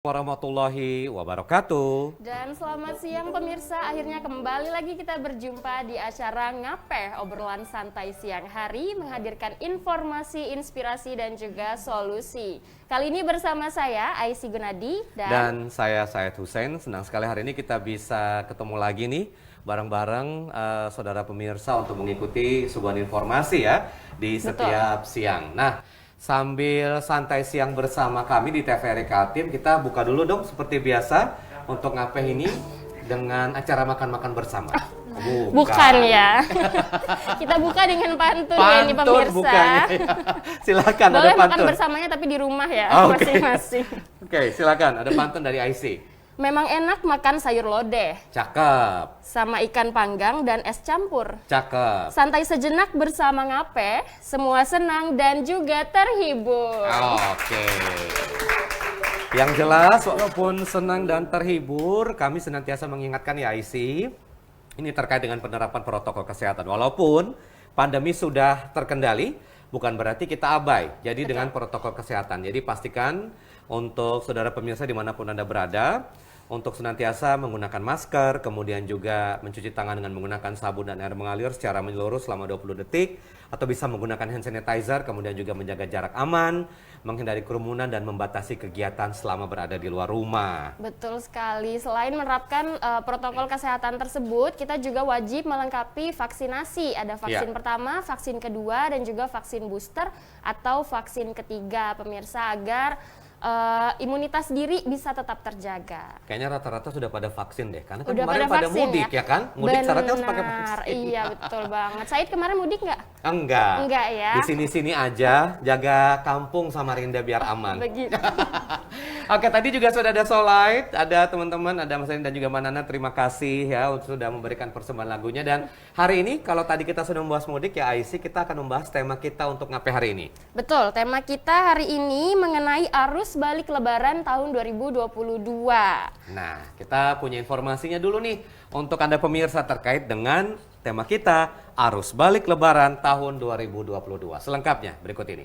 Warahmatullahi wabarakatuh. Dan selamat siang pemirsa, akhirnya kembali lagi kita berjumpa di acara Ngapeh, obrolan santai siang hari, menghadirkan informasi, inspirasi, dan juga solusi. Kali ini bersama saya, Aisy Gunadi, dan saya, Syed Hussein. Senang sekali hari ini kita bisa ketemu lagi nih, bareng-bareng saudara pemirsa untuk mengikuti sebuah informasi ya, di setiap siang. Nah, sambil santai siang bersama kami di TVRI Kaltim, kita buka dulu dong seperti biasa untuk Ngapeh ini dengan acara makan-makan bersama. Bukan ya. Kita buka dengan pantun ya ini pemirsa. Bukannya, ya. Silakan. Boleh ada pantun. makan bersamanya tapi di rumah ya, masing-masing. Oke, silakan. Ada pantun dari Aisy. Memang enak makan sayur lodeh. Cakep. Sama ikan panggang dan es campur. Cakep. Santai sejenak bersama Ngapeh, semua senang dan juga terhibur. Oke. Yang jelas, walaupun senang dan terhibur, kami senantiasa mengingatkan ya Aisy, ini terkait dengan penerapan protokol kesehatan. Walaupun pandemi sudah terkendali, bukan berarti kita abai. Jadi dengan protokol kesehatan. Jadi pastikan untuk saudara pemirsa dimanapun Anda berada, untuk senantiasa menggunakan masker, kemudian juga mencuci tangan dengan menggunakan sabun dan air mengalir secara menyeluruh selama 20 detik, atau bisa menggunakan hand sanitizer, kemudian juga menjaga jarak aman, menghindari kerumunan dan membatasi kegiatan selama berada di luar rumah. Betul sekali. Selain menerapkan protokol kesehatan tersebut, kita juga wajib melengkapi vaksinasi. Ada vaksin pertama, vaksin kedua, dan juga vaksin booster atau vaksin ketiga, pemirsa, agar imunitas diri bisa tetap terjaga. Kayaknya rata-rata sudah pada vaksin deh, karena kan udah kemarin pada mudik ya kan? Mudik syaratnya harus pakai vaksin. Iya, betul banget. Said kemarin mudik nggak? Enggak. Enggak ya. Di sini-sini aja, jaga kampung Samarinda biar aman. Begitu. Oke, tadi juga sudah ada Solite, ada teman-teman, ada Mas Rin dan juga Mbak Nana. Terima kasih ya sudah memberikan persembahan lagunya. Dan hari ini, kalau tadi kita sudah membahas mudik ya Aisy, kita akan membahas tema kita untuk Ngapeh hari ini. Betul, tema kita hari ini mengenai arus balik lebaran tahun 2022. Nah, kita punya informasinya dulu nih untuk Anda pemirsa terkait dengan tema kita, arus balik lebaran tahun 2022. Selengkapnya berikut ini.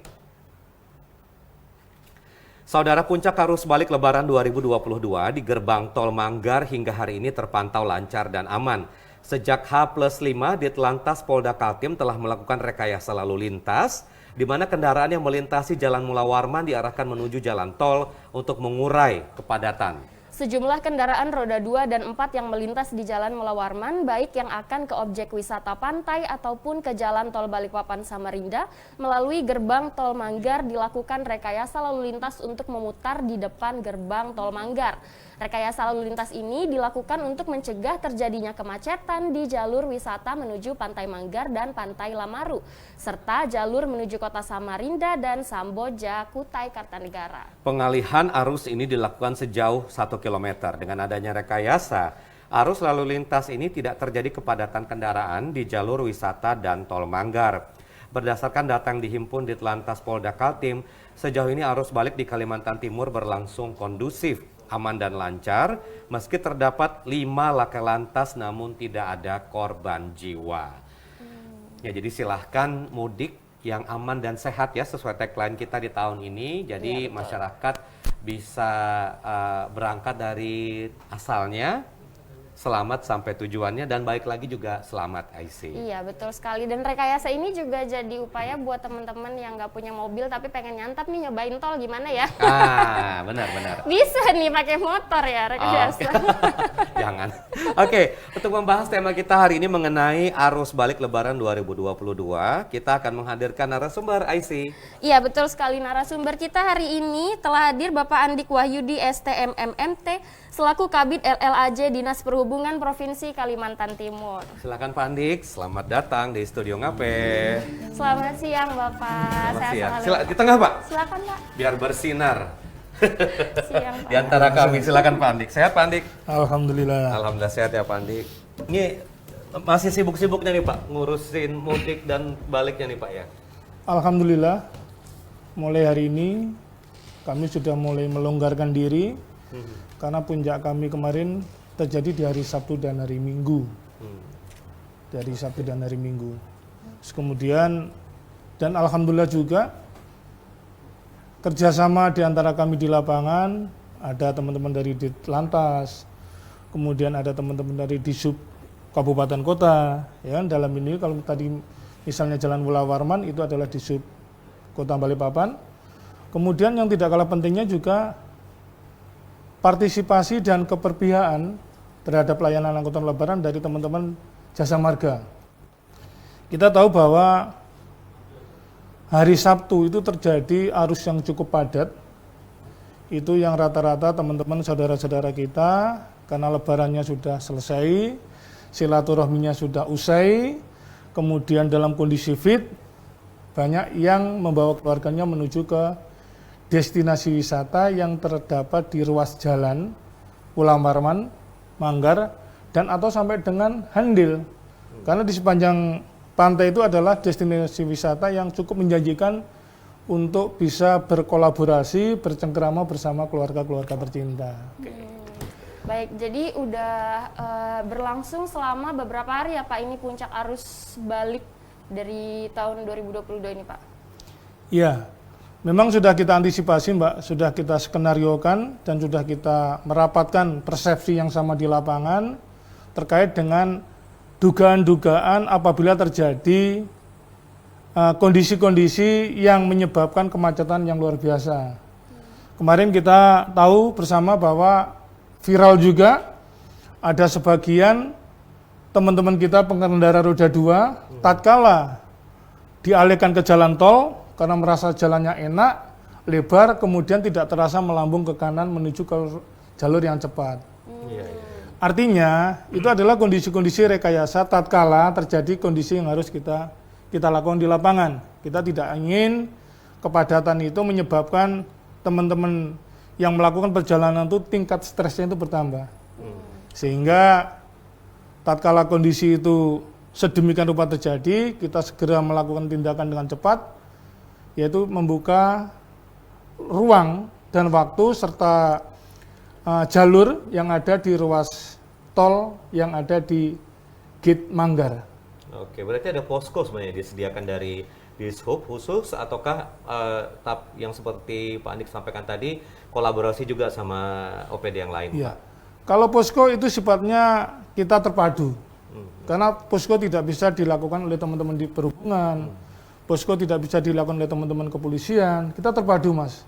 Saudara, puncak arus balik lebaran 2022 di gerbang tol Manggar hingga hari ini terpantau lancar dan aman. Sejak H+5, Ditlantas Polda Kaltim telah melakukan rekayasa lalu lintas, di mana kendaraan yang melintasi Jalan Mula Warman diarahkan menuju jalan tol untuk mengurai kepadatan. Sejumlah kendaraan roda 2 dan 4 yang melintas di Jalan Mula Warman, baik yang akan ke objek wisata pantai ataupun ke Jalan Tol Balikpapan Samarinda, melalui gerbang tol Manggar dilakukan rekayasa lalu lintas untuk memutar di depan gerbang tol Manggar. Rekayasa lalu lintas ini dilakukan untuk mencegah terjadinya kemacetan di jalur wisata menuju Pantai Manggar dan Pantai Lamaru, serta jalur menuju Kota Samarinda dan Samboja, Kutai Kartanegara. Pengalihan arus ini dilakukan sejauh 1 km. Dengan adanya rekayasa, arus lalu lintas ini tidak terjadi kepadatan kendaraan di jalur wisata dan tol Manggar. Berdasarkan data yang dihimpun di Ditlantas Polda Kaltim, sejauh ini arus balik di Kalimantan Timur berlangsung kondusif, aman dan lancar, meski terdapat 5 laka lantas namun tidak ada korban jiwa. Ya, jadi silahkan mudik yang aman dan sehat ya, sesuai tagline kita di tahun ini. Jadi masyarakat bisa berangkat dari asalnya, selamat sampai tujuannya, dan balik lagi juga selamat, Aisy. Iya, betul sekali. Dan rekayasa ini juga jadi upaya buat teman-teman yang nggak punya mobil tapi pengen nyantap nih, nyobain tol gimana ya? Benar-benar. Bisa nih pakai motor ya rekayasa. Jangan. Oke, untuk membahas tema kita hari ini mengenai arus balik lebaran 2022, kita akan menghadirkan narasumber, Aisy. Iya, betul sekali. Narasumber kita hari ini telah hadir Bapak Andik Wahyudi, STM MMT, selaku Kabid LLAJ Dinas Perhubungan Provinsi Kalimantan Timur. Silakan Pak Andik, selamat datang di Studio Ngapeh. Selamat siang Bapak. Selamat siang. Di tengah Pak. Silakan Pak. Biar bersinar. Siang Pak. Di antara kami, silakan Pak Andik. Sehat Pak Andik? Alhamdulillah. Alhamdulillah sehat ya Pak Andik. Ini masih sibuk-sibuknya nih Pak, ngurusin mudik dan baliknya nih Pak ya? Alhamdulillah, mulai hari ini kami sudah mulai melonggarkan diri, karena puncak kami kemarin terjadi di hari Sabtu dan hari Minggu. Dari Sabtu dan hari Minggu. Terus kemudian, dan alhamdulillah juga kerjasama di antara kami di lapangan ada teman-teman dari Ditlantas, kemudian ada teman-teman dari Disub Kabupaten Kota, ya kan. Dalam ini kalau tadi misalnya Jalan Mula Warman itu adalah Disub Kota Balikpapan. Kemudian yang tidak kalah pentingnya juga partisipasi dan keberpihakan terhadap pelayanan angkutan lebaran dari teman-teman Jasa Marga. Kita tahu bahwa hari Sabtu itu terjadi arus yang cukup padat. Itu yang rata-rata teman-teman saudara-saudara kita karena lebarannya sudah selesai, silaturahminya sudah usai, kemudian dalam kondisi fit, banyak yang membawa keluarganya menuju ke destinasi wisata yang terdapat di ruas jalan Mula Warman, Manggar, dan atau sampai dengan Handil. Karena di sepanjang pantai itu adalah destinasi wisata yang cukup menjanjikan untuk bisa berkolaborasi, bercengkerama bersama keluarga-keluarga tercinta. Baik, jadi udah berlangsung selama beberapa hari ya Pak, ini puncak arus balik dari tahun 2022 ini Pak? Iya, memang sudah kita antisipasi Mbak, sudah kita skenariokan dan sudah kita merapatkan persepsi yang sama di lapangan terkait dengan dugaan-dugaan apabila terjadi kondisi-kondisi yang menyebabkan kemacetan yang luar biasa. Kemarin kita tahu bersama bahwa viral juga ada sebagian teman-teman kita pengendara roda 2 tatkala dialihkan ke jalan tol karena merasa jalannya enak, lebar, kemudian tidak terasa melambung ke kanan menuju ke jalur yang cepat. Artinya itu adalah kondisi-kondisi rekayasa tatkala terjadi kondisi yang harus kita lakukan di lapangan. Kita tidak ingin kepadatan itu menyebabkan teman-teman yang melakukan perjalanan itu tingkat stresnya itu bertambah. Sehingga tatkala kondisi itu sedemikian rupa terjadi, kita segera melakukan tindakan dengan cepat, yaitu membuka ruang dan waktu serta jalur yang ada di ruas tol yang ada di Gate Manggar. Oke, berarti ada posko sebenarnya disediakan dari Dishub khusus ataukah yang seperti Pak Andik sampaikan tadi kolaborasi juga sama OPD yang lain? Ya. Kalau posko itu sifatnya kita terpadu. Karena posko tidak bisa dilakukan oleh teman-teman di perhubungan. Posko tidak bisa dilakukan oleh teman-teman kepolisian. Kita terpadu, Mas.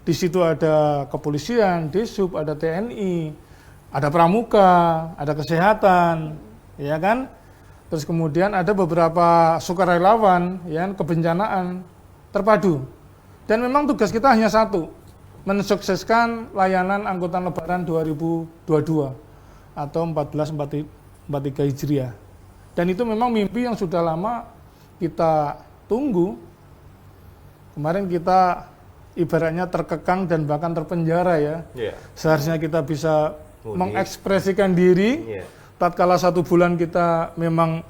Di situ ada kepolisian, Dishub, ada TNI, ada pramuka, ada kesehatan, ya kan? Terus kemudian ada beberapa sukarelawan, ya, kebencanaan, terpadu. Dan memang tugas kita hanya satu, mensukseskan layanan angkutan lebaran 2022 atau 1443 Hijriah. Dan itu memang mimpi yang sudah lama kita tunggu. Kemarin kita ibaratnya terkekang dan bahkan terpenjara ya. Seharusnya kita bisa mengekspresikan diri. Tatkala 1 bulan kita memang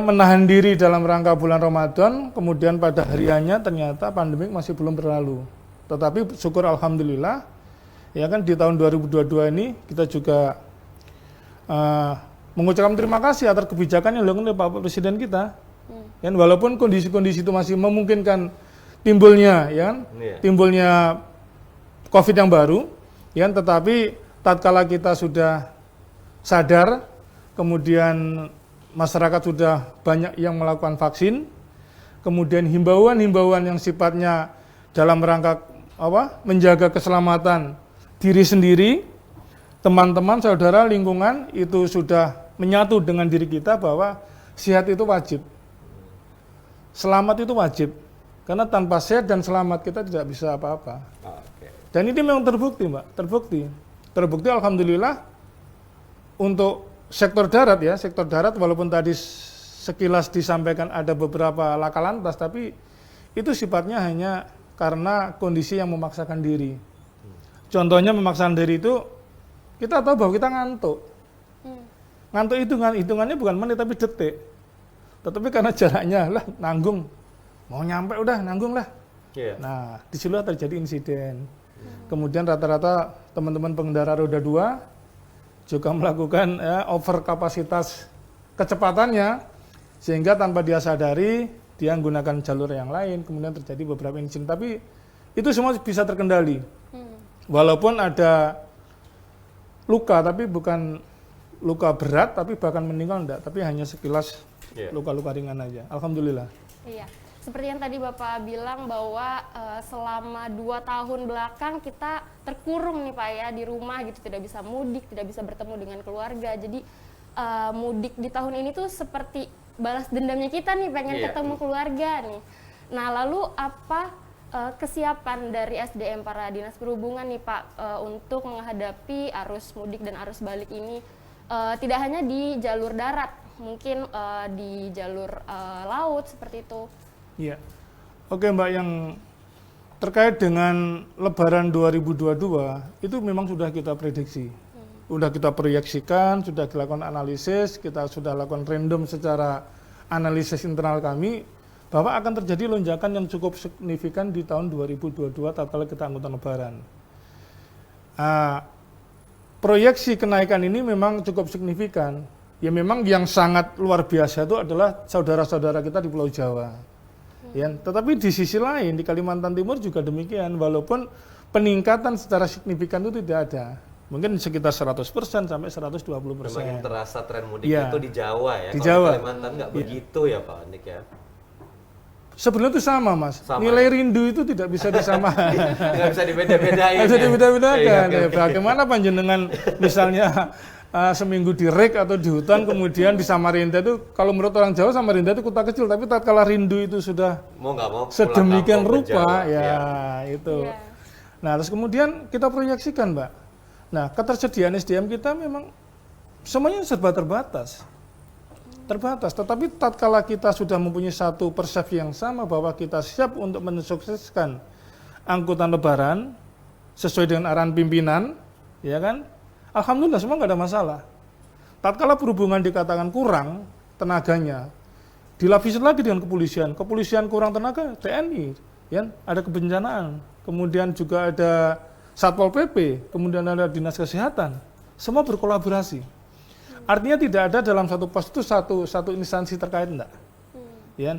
menahan diri dalam rangka bulan Ramadan, kemudian pada hariannya ternyata pandemik masih belum berlalu. Tetapi syukur alhamdulillah, ya kan di tahun 2022 ini kita juga mengucapkan terima kasih atas kebijakan yang dilakukan oleh Pak Presiden kita. Dan walaupun kondisi-kondisi itu masih memungkinkan timbulnya, ya kan, timbulnya COVID yang baru, ya kan, tetapi tatkala kita sudah sadar, kemudian masyarakat sudah banyak yang melakukan vaksin, kemudian himbauan-himbauan yang sifatnya dalam rangka menjaga keselamatan diri sendiri, teman-teman, saudara, lingkungan itu sudah menyatu dengan diri kita bahwa sehat itu wajib, selamat itu wajib, karena tanpa sehat dan selamat kita tidak bisa apa-apa. Dan ini memang terbukti, Mbak, terbukti alhamdulillah. Untuk sektor darat ya, sektor darat walaupun tadi sekilas disampaikan ada beberapa laka lantas, tapi itu sifatnya hanya karena kondisi yang memaksakan diri. Contohnya memaksakan diri itu, kita tahu bahwa kita ngantuk. Ngantuk itu hitungannya bukan menit tapi detik. Tetapi karena jaraknya lah nanggung, mau nyampe udah nanggung lah. Nah, di situ terjadi insiden. Kemudian rata-rata teman-teman pengendara roda 2 juga melakukan over kapasitas kecepatannya, sehingga tanpa dia sadari dia menggunakan jalur yang lain, kemudian terjadi beberapa insiden. Tapi itu semua bisa terkendali. Walaupun ada luka, tapi bukan luka berat, tapi bahkan meninggal enggak, tapi hanya sekilas luka-luka ringan aja. Alhamdulillah. Iya. Seperti yang tadi Bapak bilang bahwa selama 2 tahun belakang kita terkurung nih Pak ya di rumah gitu, tidak bisa mudik, tidak bisa bertemu dengan keluarga. Jadi mudik di tahun ini tuh seperti balas dendamnya kita nih, pengen ketemu keluarga nih. Nah, lalu apa kesiapan dari SDM para dinas perhubungan nih Pak untuk menghadapi arus mudik dan arus balik ini, tidak hanya di jalur darat, mungkin di jalur laut seperti itu. Iya. Oke Mbak, yang terkait dengan Lebaran 2022 itu memang sudah kita prediksi. Sudah kita proyeksikan, sudah dilakukan analisis, kita sudah lakukan random secara analisis internal kami bahwa akan terjadi lonjakan yang cukup signifikan di tahun 2022 tatkala kita angkutan Lebaran. Proyeksi kenaikan ini memang cukup signifikan. Ya memang yang sangat luar biasa itu adalah saudara-saudara kita di Pulau Jawa. Ya, tetapi di sisi lain di Kalimantan Timur juga demikian, walaupun peningkatan secara signifikan itu tidak ada. Mungkin sekitar 100% sampai 120%. Memang yang terasa tren mudik itu di Jawa ya. Di Kalau Jawa. di Kalimantan nggak begitu ya Pak Andik ya. Sebenarnya itu sama Mas. Nilai rindu itu tidak bisa disamakan. Nggak bisa dibeda-bedain. Nggak bisa dibeda-bedakan. Oke. Bagaimana panjenengan misalnya seminggu di Rek atau di hutan, kemudian di Samarinda itu, kalau menurut orang Jawa Samarinda itu kota kecil, tapi tatkala rindu itu sudah mau nggak mau sedemikian pulang kampung ke rupa, Jawa, ya itu. Iya. Nah, terus kemudian kita proyeksikan, Mbak. Nah, ketersediaan SDM kita memang semuanya serba terbatas. Terbatas, tetapi tatkala kita sudah mempunyai satu persepsi yang sama bahwa kita siap untuk mensukseskan angkutan Lebaran sesuai dengan arahan pimpinan, ya kan? Alhamdulillah semua nggak ada masalah. Tatkala perhubungan dikatakan kurang tenaganya, dilapisi lagi dengan kepolisian. Kepolisian kurang tenaga, TNI, ya, ada kebencanaan. Kemudian juga ada Satpol PP, kemudian ada Dinas Kesehatan. Semua berkolaborasi. Artinya tidak ada dalam satu pos itu satu instansi terkait, enggak. Ya,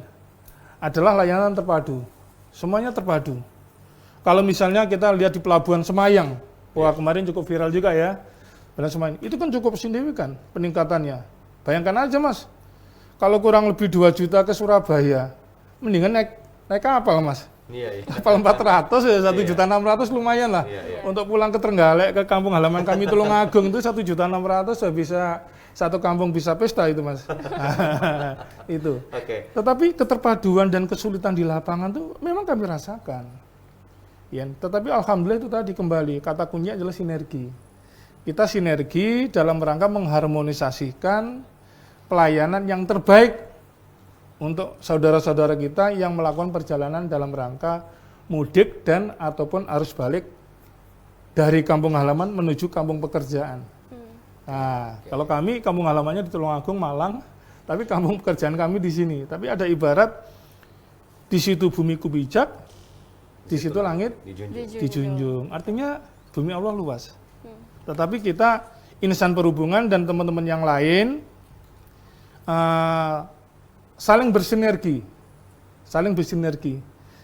adalah layanan terpadu. Semuanya terpadu. Kalau misalnya kita lihat di Pelabuhan Semayang, wah kemarin cukup viral juga ya. Pelabuhan Semayang, itu kan cukup signifikan peningkatannya. Bayangkan aja Mas, kalau kurang lebih 2 juta ke Surabaya, mendingan naik kapal Mas. Iya. Kapal 400 ya, 1.600.000 lumayan lah. Iya. Untuk pulang ke Trenggalek, ke kampung halaman kami Tulungagung itu 1.600.000 sudah bisa, satu kampung bisa pesta itu Mas. Itu. Oke. Tetapi keterpaduan dan kesulitan di lapangan itu memang kami rasakan. Ya, tetapi alhamdulillah itu tadi kembali, kata kuncinya adalah sinergi. Kita sinergi dalam rangka mengharmonisasikan pelayanan yang terbaik untuk saudara-saudara kita yang melakukan perjalanan dalam rangka mudik dan ataupun arus balik dari kampung halaman menuju kampung pekerjaan. Nah, kalau kami kampung halamannya di Tulungagung, Malang, tapi kampung pekerjaan kami di sini. Tapi ada ibarat di situ bumiku bijak, di situ langit dijunjung. Artinya bumi Allah luas. Tetapi kita insan perhubungan dan teman-teman yang lain saling bersinergi,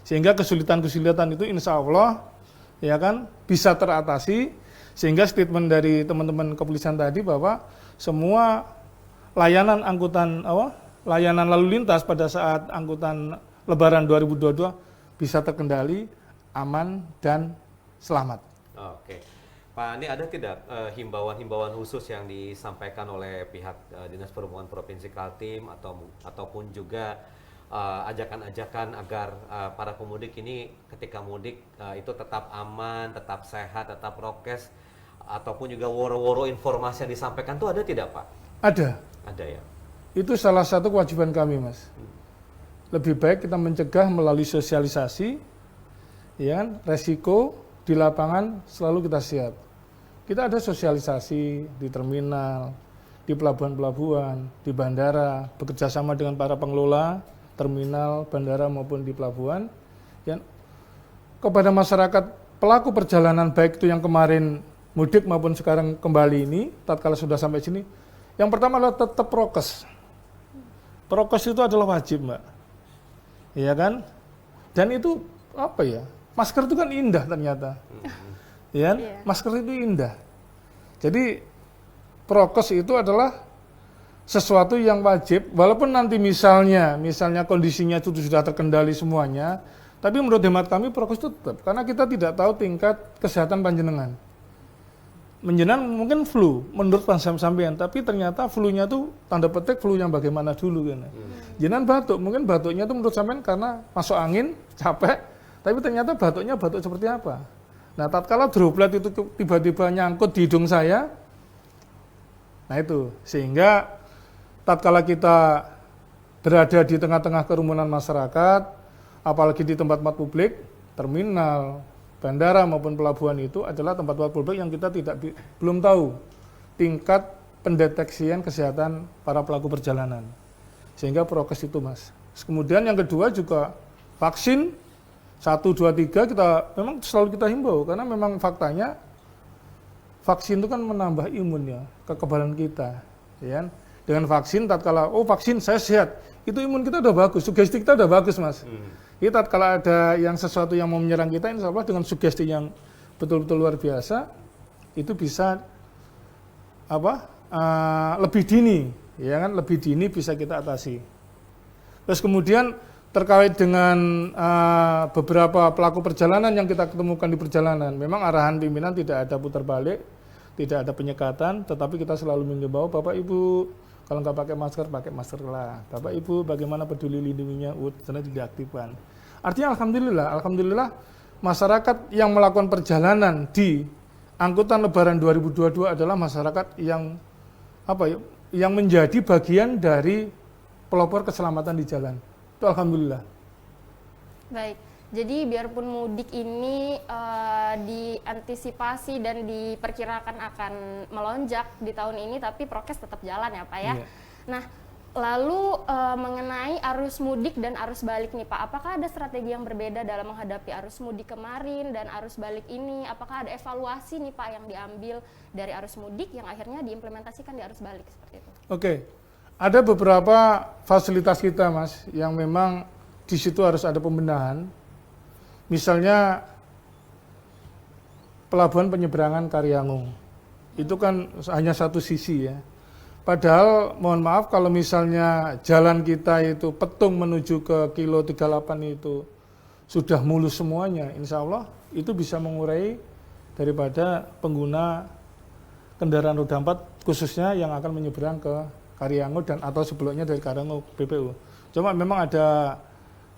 sehingga kesulitan-kesulitan itu insya Allah ya kan bisa teratasi, sehingga statement dari teman-teman kepolisian tadi bahwa semua layanan layanan lalu lintas pada saat angkutan Lebaran 2022 bisa terkendali, aman dan selamat. Oke. Pak Andi, ada tidak himbauan-himbauan khusus yang disampaikan oleh pihak Dinas Perhubungan Provinsi Kaltim ataupun juga ajakan-ajakan agar para pemudik ini ketika mudik itu tetap aman, tetap sehat, tetap prokes, ataupun juga woro-woro informasi yang disampaikan itu ada tidak Pak? Ada. Ada ya? Itu salah satu kewajiban kami Mas. Lebih baik kita mencegah melalui sosialisasi, ya, resiko di lapangan selalu kita siap. Kita ada sosialisasi di terminal, di pelabuhan-pelabuhan, di bandara, bekerja sama dengan para pengelola terminal, bandara maupun di pelabuhan. Ya, kepada masyarakat pelaku perjalanan baik itu yang kemarin mudik maupun sekarang kembali ini, tatkala sudah sampai sini, yang pertama adalah tetap prokes. Prokes itu adalah wajib, Mbak. Iya kan? Dan itu apa ya? Masker itu kan indah ternyata. ya kan? Iya. Masker itu indah. Jadi prokes itu adalah sesuatu yang wajib, walaupun nanti misalnya kondisinya itu sudah terkendali semuanya, tapi menurut hemat kami prokes itu tetap, karena kita tidak tahu tingkat kesehatan panjenengan. Menjenengan mungkin flu, menurut sampean, tapi ternyata flu-nya tuh tanda petik flu yang bagaimana dulu kan. Jenengan batuk, mungkin batuknya tuh menurut sampean karena masuk angin, capek, tapi ternyata batuknya batuk seperti apa. Nah, tatkala droplet itu tiba-tiba nyangkut di hidung saya, nah itu, sehingga tatkala kita berada di tengah-tengah kerumunan masyarakat, apalagi di tempat-tempat publik, terminal, bandara maupun pelabuhan itu adalah tempat-tempat publik yang kita belum tahu tingkat pendeteksian kesehatan para pelaku perjalanan. Sehingga prokes itu, Mas. Kemudian yang kedua juga vaksin 1, 2, 3 memang selalu kita himbau, karena memang faktanya vaksin itu kan menambah imun ya, kekebalan kita, ya. Dengan vaksin, tatkala vaksin saya sehat, itu imun kita udah bagus, sugesti kita udah bagus, Mas. Jadi tatkala ada yang sesuatu yang mau menyerang kita, insya Allah dengan sugesti yang betul-betul luar biasa, itu bisa lebih dini, ya kan, lebih dini bisa kita atasi. Terus kemudian terkait dengan beberapa pelaku perjalanan yang kita ketemukan di perjalanan, memang arahan pimpinan tidak ada putar balik, tidak ada penyekatan, tetapi kita selalu mengimbau Bapak Ibu kalau nggak pakai masker lah. Bapak Ibu bagaimana peduli lindunginya, karena diaktifkan. Artinya alhamdulillah masyarakat yang melakukan perjalanan di angkutan Lebaran 2022 adalah masyarakat yang yang menjadi bagian dari pelopor keselamatan di jalan. Itu alhamdulillah. Baik, jadi biarpun mudik ini diantisipasi dan diperkirakan akan melonjak di tahun ini, tapi prokes tetap jalan ya Pak ya. Iya. Nah, lalu mengenai arus mudik dan arus balik nih Pak, apakah ada strategi yang berbeda dalam menghadapi arus mudik kemarin dan arus balik ini? Apakah ada evaluasi nih Pak yang diambil dari arus mudik yang akhirnya diimplementasikan di arus balik seperti itu? Oke. Ada beberapa fasilitas kita, Mas, yang memang di situ harus ada pembenahan. Misalnya pelabuhan penyeberangan Karyangung. Itu kan hanya satu sisi ya. Padahal mohon maaf kalau misalnya jalan kita itu Petung menuju ke kilo 38 itu sudah mulus semuanya, insya Allah itu bisa mengurai daripada pengguna kendaraan roda 4 khususnya yang akan menyeberang ke Karyango dan atau sebelumnya dari Karyango BPU. Cuma memang ada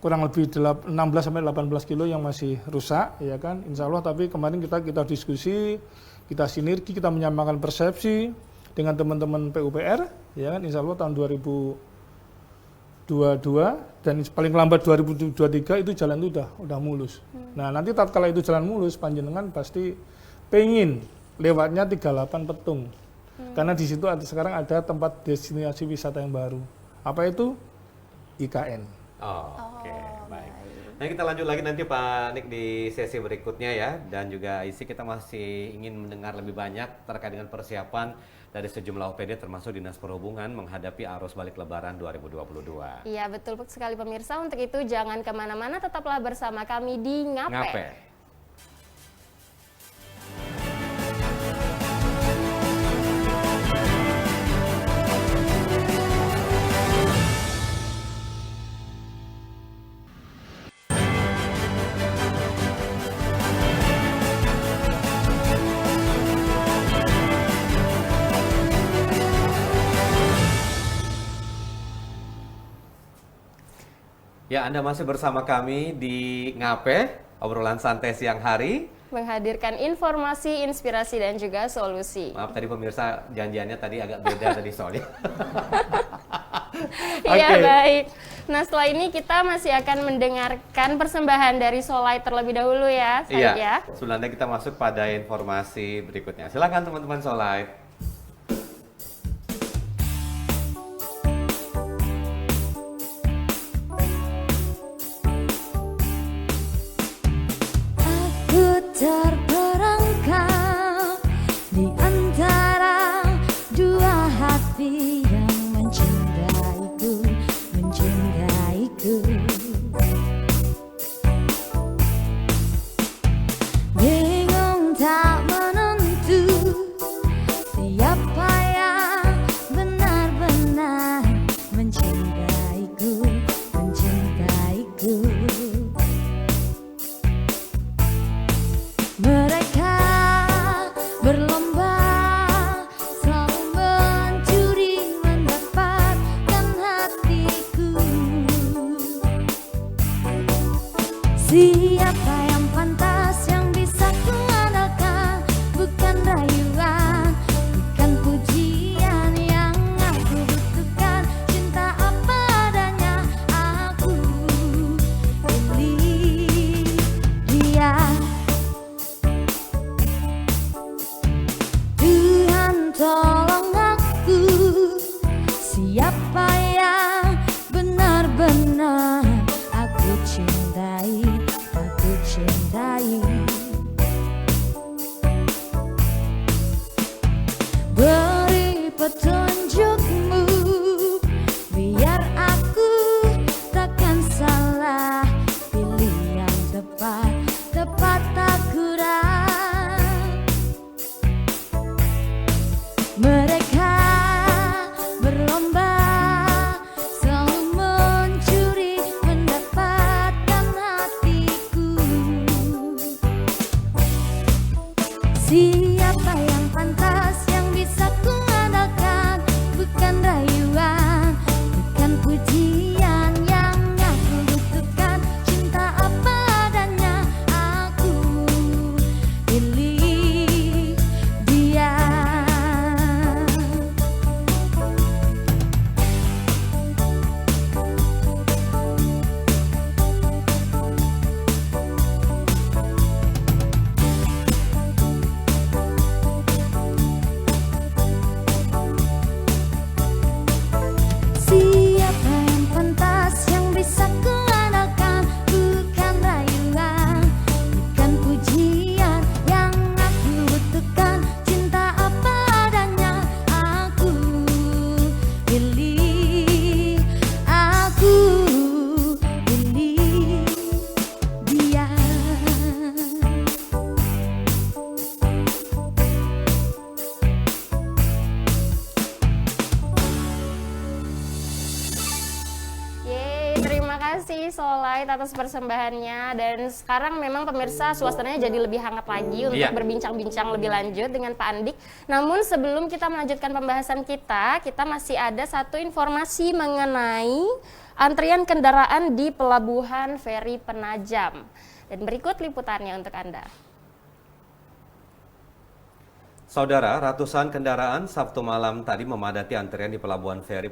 kurang lebih 16 sampai 18 kilo yang masih rusak, ya kan, insya Allah. Tapi kemarin kita diskusi, kita sinergi, kita menyamakan persepsi dengan teman-teman PUPR, ya kan, insya Allah tahun 2022 dan paling lambat 2023 itu jalan itu udah mulus. Nah nanti tatkala itu jalan mulus, panjenengan pasti pengen lewatnya 38 Petung. Karena di situ sekarang ada tempat destinasi wisata yang baru. Apa itu? IKN. Oke, baik. Nah kita lanjut lagi nanti Pak Nik di sesi berikutnya ya. Dan juga isi kita masih ingin mendengar lebih banyak terkait dengan persiapan dari sejumlah OPD termasuk Dinas Perhubungan menghadapi arus balik Lebaran 2022. Iya betul sekali pemirsa, untuk itu jangan kemana-mana, tetaplah bersama kami di Ngape. Ya, Anda masih bersama kami di Ngape, obrolan santai siang hari. Menghadirkan informasi, inspirasi, dan juga solusi. Maaf tadi pemirsa, janjiannya tadi agak beda tadi soalnya. Iya, Oke. baik. Nah, setelah ini kita masih akan mendengarkan persembahan dari Solite terlebih dahulu ya, Said ya. Sebelumnya kita masuk pada informasi berikutnya. Silakan teman-teman Solite. Aku terperangkap di antara dua hati yang mencintaiku. Bingung tak Siapa yang pantas yang bisa ku andalkan? Bukan rayuan, bukan pujian yang aku butuhkan. Cinta apa adanya aku pilih dia. Tuhan tolong aku, siapa yang benar-benar aku cintai, aku cintai. Beri petunjukmu, biar aku takkan salah pilih yang tepat, tepat akurat. Mereka berlomba selalu mencuri, mendapatkan hatiku. Siapa yang pantas yang bisa ku andalkan? Bukan rayuan, bukan pujian yang aku butuhkan. Cinta apa adanya aku pilih dia. Siapa yang pantas yang bisa ku andalkan? Bukan rayuan, bukan pujian yang aku butuhkan. Cinta apa adanya aku pilih, aku pilih dia. Yeay, terima kasih Solait atas persembahannya. Dan sekarang memang pemirsa suasananya jadi lebih hangat lagi untuk Iya. berbincang-bincang lebih lanjut dengan Pak Andik. Namun sebelum kita melanjutkan pembahasan kita masih ada satu informasi mengenai antrian kendaraan di Pelabuhan Feri Penajam. Dan berikut liputannya untuk Anda. Saudara, ratusan kendaraan Sabtu malam tadi memadati antrian di Pelabuhan Feri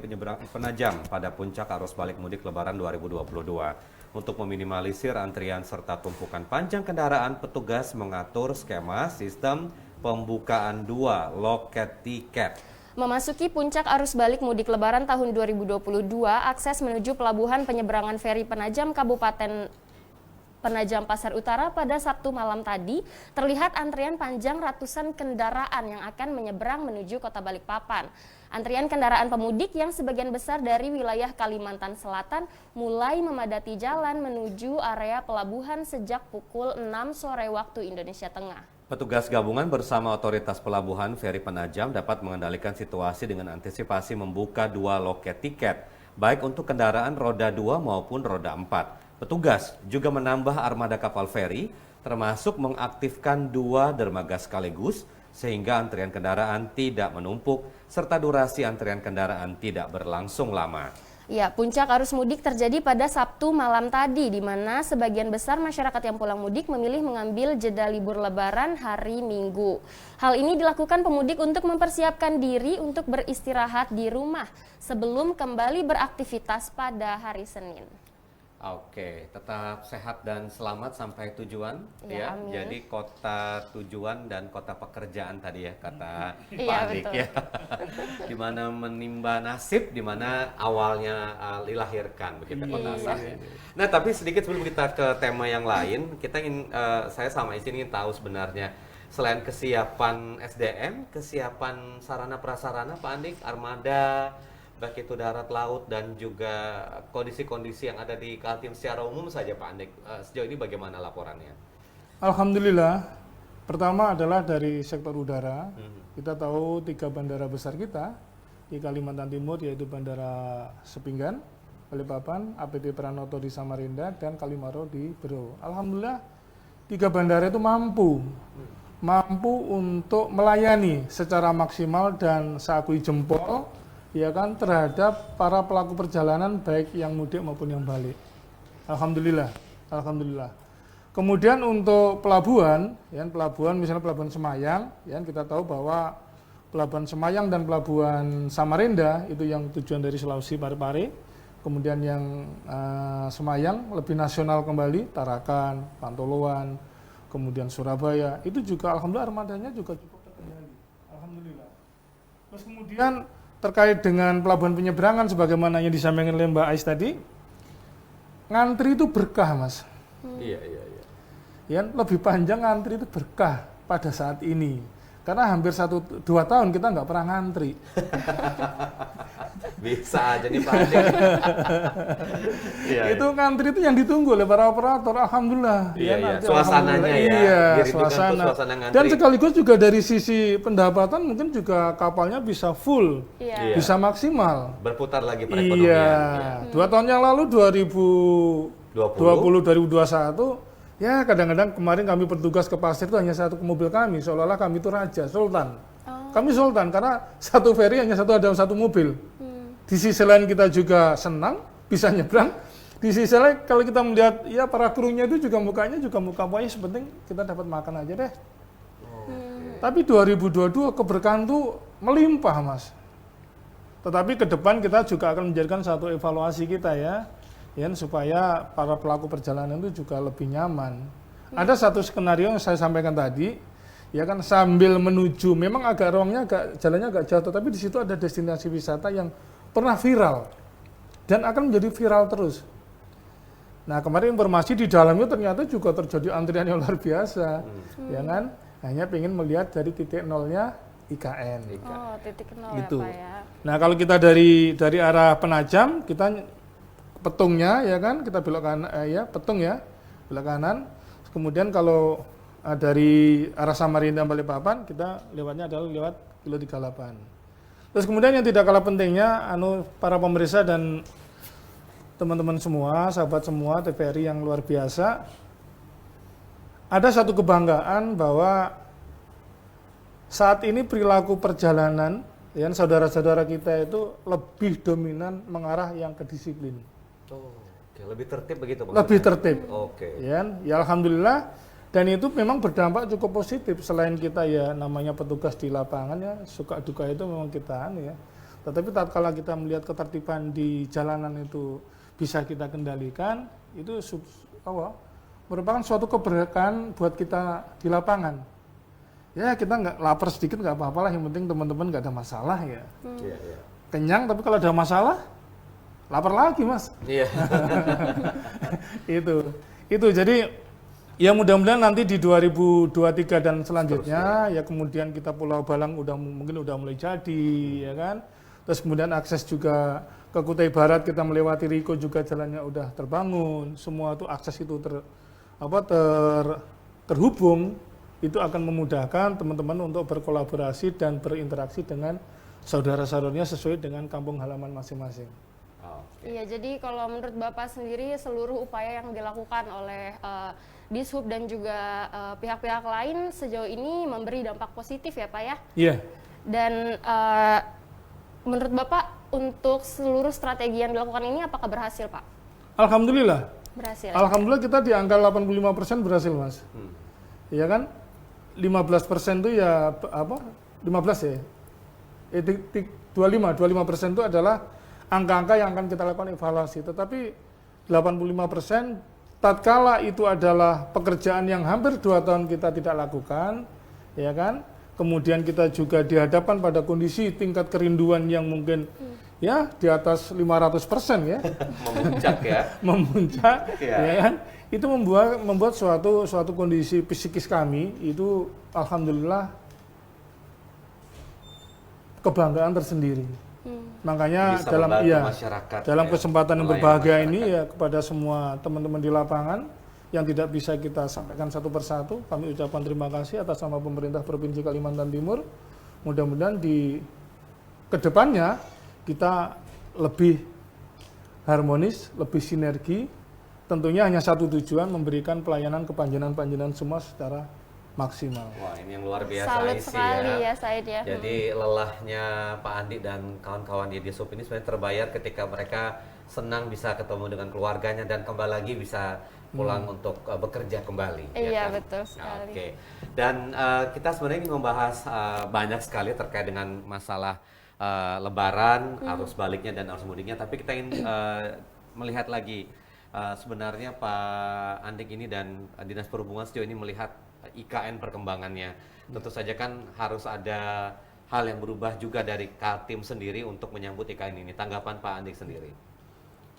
Penajam pada puncak arus balik mudik Lebaran 2022. Untuk meminimalisir antrian serta tumpukan panjang kendaraan, petugas mengatur skema sistem pembukaan 2 loket tiket. Memasuki puncak arus balik mudik Lebaran tahun 2022, akses menuju Pelabuhan Penyeberangan Feri Penajam Kabupaten Penajam Pasar Utara pada Sabtu malam tadi terlihat antrian panjang ratusan kendaraan yang akan menyeberang menuju Kota Balikpapan. Antrian kendaraan pemudik yang sebagian besar dari wilayah Kalimantan Selatan mulai memadati jalan menuju area pelabuhan sejak pukul 6 sore waktu Indonesia Tengah. Petugas gabungan bersama otoritas Pelabuhan Feri Penajam dapat mengendalikan situasi dengan antisipasi membuka 2 loket tiket, baik untuk kendaraan roda 2 maupun roda 4. Petugas juga menambah armada kapal feri, termasuk mengaktifkan 2 dermaga sekaligus, sehingga antrian kendaraan tidak menumpuk, serta durasi antrian kendaraan tidak berlangsung lama. Ya, puncak arus mudik terjadi pada Sabtu malam tadi, di mana sebagian besar masyarakat yang pulang mudik memilih mengambil jeda libur Lebaran hari Minggu. Hal ini dilakukan pemudik untuk mempersiapkan diri untuk beristirahat di rumah sebelum kembali beraktivitas pada hari Senin. Oke, tetap sehat dan selamat sampai tujuan Ya, ya. amin. Jadi kota tujuan dan kota pekerjaan tadi ya kata Pak Iya, Andik betul. ya. Di mana menimba nasib, di mana awalnya dilahirkan begitu kota Iya. asalnya. Nah, tapi sedikit sebelum kita ke tema yang lain, kita ingin saya sama istri ingin tahu sebenarnya selain kesiapan SDM, kesiapan sarana prasarana Pak Andik, armada baik itu darat, laut, dan juga kondisi-kondisi yang ada di Kaltim secara umum saja Pak Andik. Sejauh ini bagaimana laporannya? Alhamdulillah, pertama adalah dari sektor udara. Kita tahu 3 bandara besar kita di Kalimantan Timur, yaitu Bandara Sepinggan, Balikpapan, APT Pranoto di Samarinda, dan Kalimaro di Berau. Alhamdulillah, 3 bandara itu mampu untuk melayani secara maksimal dan saya akui jempol ya kan terhadap para pelaku perjalanan baik yang mudik maupun yang balik. Alhamdulillah, alhamdulillah. Kemudian untuk pelabuhan, ya, pelabuhan misalnya Pelabuhan Semayang, ya, kita tahu bahwa Pelabuhan Semayang dan Pelabuhan Samarinda itu yang tujuan dari Sulawesi Parepare. Kemudian yang Semayang lebih nasional kembali, Tarakan, Pantoloan, kemudian Surabaya. Itu juga alhamdulillah armadanya juga cukup terkendali. Alhamdulillah. Terus kemudian terkait dengan pelabuhan penyeberangan sebagaimana yang disampaikan oleh Mbak Ais tadi, ngantri itu berkah, Mas. Iya, iya, iya. Ya, lebih panjang ngantri itu berkah pada saat ini. Karena hampir 1-2 tahun kita nggak pernah ngantri. Bisa aja nih Pak Andi. Iya, Itu ngantri itu yang ditunggu oleh para operator, alhamdulillah. Iya, iya. nanti Suasananya alhamdulillah. ya, Iya, dirindukan tuh suasana. suasana ngantri. Dan sekaligus juga dari sisi pendapatan mungkin juga kapalnya bisa full, Iya. bisa maksimal. Berputar lagi perekonomian. Iya. 2 tahun yang lalu 2021 ya kadang-kadang kemarin kami bertugas ke pasir itu hanya satu mobil kami, seolah-olah kami itu raja, sultan. Kami sultan karena satu ferry hanya ada satu mobil. Di sisi lain kita juga senang bisa nyebrang. Di sisi lain kalau kita melihat ya para krunya itu juga mukanya juga muka wah sepenting kita dapat makan aja deh. Tapi 2022 keberkahan itu melimpah, Mas. Tetapi ke depan kita juga akan menjadikan satu evaluasi kita ya supaya para pelaku perjalanan itu juga lebih nyaman. Ada satu skenario yang saya sampaikan tadi, ya kan sambil menuju, memang agak ruangnya jalannya agak jauh, tapi di situ ada destinasi wisata yang pernah viral dan akan menjadi viral terus. Nah kemarin informasi di dalamnya ternyata juga terjadi antrian yang luar biasa, ya kan? Hanya pengen melihat dari titik nolnya IKN. Oh, titik nol Gitu. ya Pak ya. Nah kalau kita dari arah Penajam, kita petungnya ya kan kita belok kanan petung ya belok kanan. Kemudian kalau dari arah Samarinda Balikpapan kita lewatnya adalah lewat kilo 38. Terus kemudian yang tidak kalah pentingnya para pemirsa dan teman-teman semua, sahabat semua TVRI yang luar biasa, ada satu kebanggaan bahwa saat ini perilaku perjalanan ya saudara-saudara kita itu lebih dominan mengarah yang kedisiplin. Oke, lebih tertib begitu maksudnya? Lebih tertib. Oke. Ya alhamdulillah dan itu memang berdampak cukup positif selain kita ya namanya petugas di lapangan ya suka duka itu memang kita ya. Tetapi tatkala kita melihat ketertiban di jalanan itu bisa kita kendalikan itu merupakan suatu keberkahan buat kita di lapangan. Ya kita nggak lapar sedikit nggak apa-apa lah, yang penting teman-teman nggak ada masalah ya. Iya, iya. Kenyang tapi kalau ada masalah lapar lagi, Mas. Iya. Itu jadi ya mudah-mudahan nanti di 2023 dan selanjutnya ya kemudian kita Pulau Balang mungkin udah mulai jadi ya kan. Terus kemudian akses juga ke Kutai Barat kita melewati Riko juga jalannya udah terbangun. Semua itu akses itu terhubung, itu akan memudahkan teman-teman untuk berkolaborasi dan berinteraksi dengan saudara-saudaranya sesuai dengan kampung halaman masing-masing. Iya, jadi kalau menurut Bapak sendiri seluruh upaya yang dilakukan oleh Dishub dan juga pihak-pihak lain sejauh ini memberi dampak positif ya Pak ya? Iya. Dan menurut Bapak untuk seluruh strategi yang dilakukan ini apakah berhasil Pak? Alhamdulillah. Berhasil. Alhamdulillah kita di angka 85% berhasil, Mas. Iya kan? 15% itu ya 15 ya. 25% itu adalah angka-angka yang akan kita lakukan evaluasi, tetapi 85% tatkala itu adalah pekerjaan yang hampir 2 tahun kita tidak lakukan, ya kan? Kemudian kita juga dihadapkan pada kondisi tingkat kerinduan yang mungkin ya di atas 500% ya. Memuncak ya. Memuncak, Ya. ya kan? Itu membuat suatu kondisi psikis kami itu alhamdulillah kebanggaan tersendiri. Makanya Bisa dalam membantu masyarakat, dalam ya, kesempatan yang melayani berbahagia masyarakat. ini ya kepada semua teman-teman di lapangan yang tidak bisa kita sampaikan satu persatu, kami ucapkan terima kasih atas nama pemerintah Provinsi Kalimantan Timur. Mudah-mudahan di kedepannya kita lebih harmonis, lebih sinergi. Tentunya hanya satu tujuan, memberikan pelayanan ke panjenengan-panjenengan semua secara maksimal. Wah, ini yang luar biasa Salut sih sekali ya Said ya. Jadi lelahnya Pak Andi dan kawan-kawan di Dishub ini sebenarnya terbayar ketika mereka senang bisa ketemu dengan keluarganya dan kembali lagi bisa pulang untuk bekerja kembali. Iya, kan? betul sekali. Oke. Dan kita sebenarnya ingin membahas banyak sekali terkait dengan masalah Lebaran, arus baliknya dan arus mudiknya. Tapi kita ingin melihat lagi sebenarnya Pak Andik ini dan Dinas Perhubungan sejauh ini melihat IKN perkembangannya. Tentu saja kan harus ada hal yang berubah juga dari Kaltim sendiri untuk menyambut IKN ini. Tanggapan Pak Andik sendiri?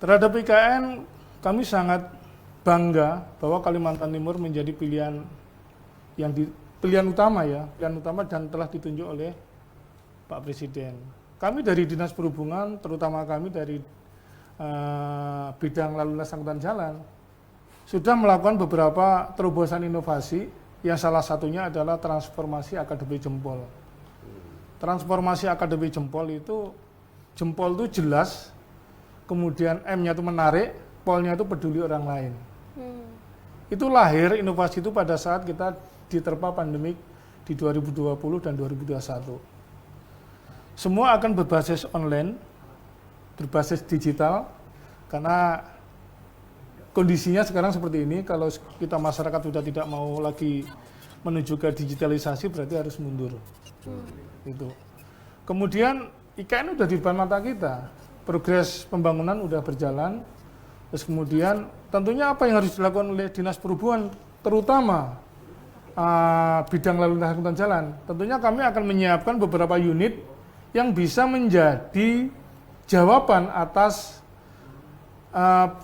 Terhadap IKN, kami sangat bangga bahwa Kalimantan Timur menjadi pilihan pilihan utama dan telah ditunjuk oleh Pak Presiden. Kami dari Dinas Perhubungan, terutama kami dari bidang lalu lintas angkutan jalan, sudah melakukan beberapa terobosan inovasi yang salah satunya adalah transformasi AKDP Jempol. Transformasi AKDP Jempol itu jelas, kemudian M-nya itu menarik, polnya itu peduli orang lain. Itu lahir inovasi itu pada saat kita diterpa pandemik di 2020 dan 2021. Semua akan berbasis online, berbasis digital, karena kondisinya sekarang seperti ini. Kalau kita masyarakat sudah tidak mau lagi menuju ke digitalisasi, berarti harus mundur. Itu. Kemudian IKN udah di depan mata kita, progres pembangunan udah berjalan. Terus kemudian tentunya apa yang harus dilakukan oleh Dinas Perhubungan, terutama bidang lalu lintas angkutan jalan. Tentunya kami akan menyiapkan beberapa unit yang bisa menjadi jawaban atas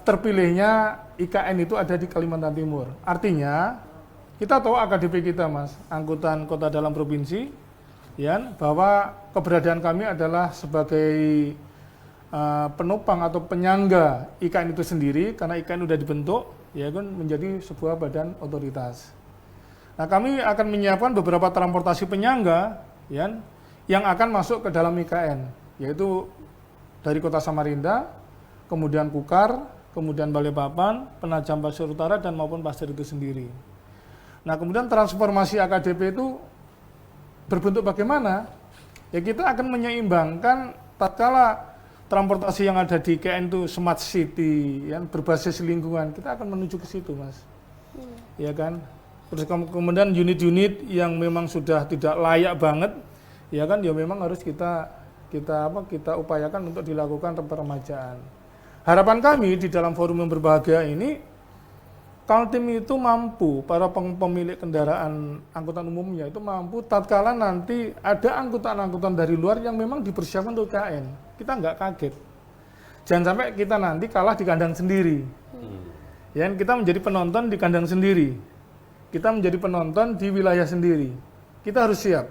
terpilihnya IKN itu ada di Kalimantan Timur. Artinya kita tahu AKDP kita, Mas, angkutan kota dalam provinsi, ya, bahwa keberadaan kami adalah sebagai penopang atau penyangga IKN itu sendiri, karena IKN sudah dibentuk, ya kan, menjadi sebuah badan otoritas. Nah, kami akan menyiapkan beberapa transportasi penyangga, ya, yang akan masuk ke dalam IKN, yaitu dari Kota Samarinda, kemudian Kukar, kemudian Balikpapan, Penajam Pasir Utara, dan maupun Pasir itu sendiri. Nah, kemudian transformasi AKDP itu berbentuk bagaimana? Ya, kita akan menyeimbangkan tatkala transportasi yang ada di IKN itu smart city, ya, berbasis lingkungan, kita akan menuju ke situ, Mas. Ya kan? Terus kemudian unit-unit yang memang sudah tidak layak banget, ya kan, ya memang harus kita upayakan untuk dilakukan peremajaan. Harapan kami di dalam forum yang berbahagia ini, Kaltim itu mampu, para pemilik kendaraan angkutan umumnya itu mampu tatkala nanti ada angkutan-angkutan dari luar yang memang dipersiapkan untuk IKN. Kita nggak kaget. Jangan sampai kita nanti kalah di kandang sendiri. Ya, kita menjadi penonton di kandang sendiri. Kita menjadi penonton di wilayah sendiri. Kita harus siap.